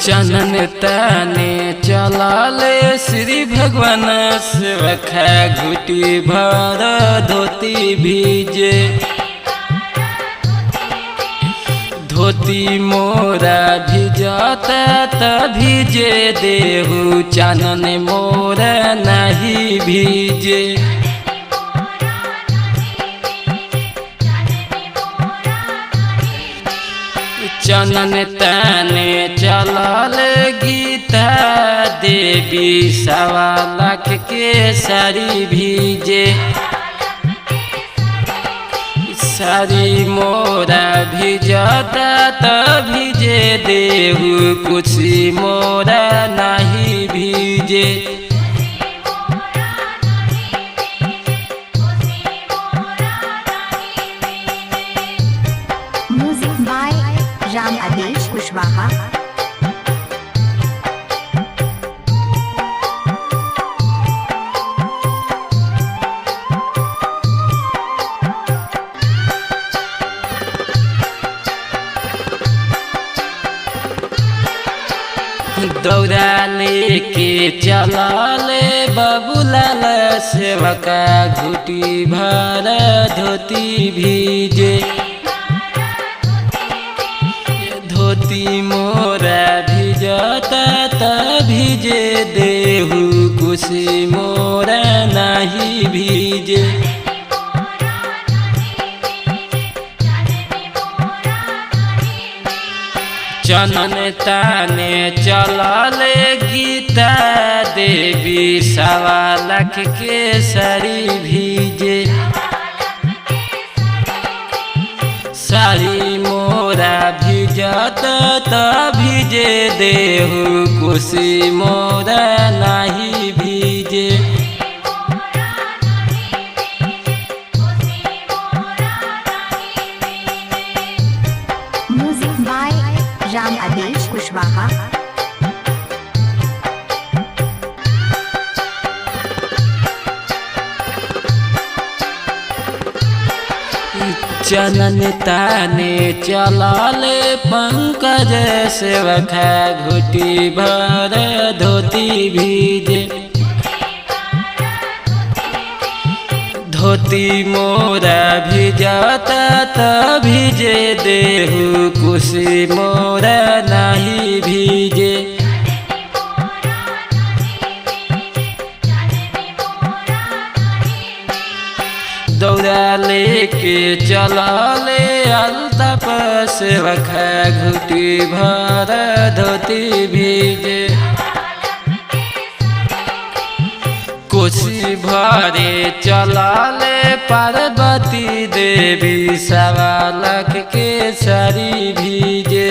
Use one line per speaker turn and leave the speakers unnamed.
चनन ताने चलाले श्री भगवान सेवखा घुटी भर धोती भीजे। धोती मोरा भिजता त भीजे देहु चनन मोरा नहीं भीजे। चनन ताने चलल गीता देवी सवा लाख के सारी भीजे। सारी मोरा भिजता त भीजे देहु कुछ मोरा नहीं भीजे।
म्यूजिक बाय राम आदेश कुशवाहा।
दौरा लेके चलाले बबुलाल सेवका घुटी भर धोती भीजे। धोती मोरा भिजता त भीजे देहु कुछ मोरा नहीं भीजे। चनन ताने चलले गीता देवी सवा लाख के सारी भीजे। सारी मोरा भिजता त भीजे देहु कुछ मोरा नहीं भीजे।
म्यूजिक बाय राम आदेश कुशवाहा।
चनन ताने चलाले पंकज सेवखा घुटी भर धोती भीजे। धोती मोरा भिजता त भीजे देहु कुछ मोरा नहीं भीजे। दौरा लेके चलाले अल्ताफ सेवखा घुटी भर धोती भीजे। कोसी भरे चलाले पार्वती देवी सवा लाख के सारी भीजे।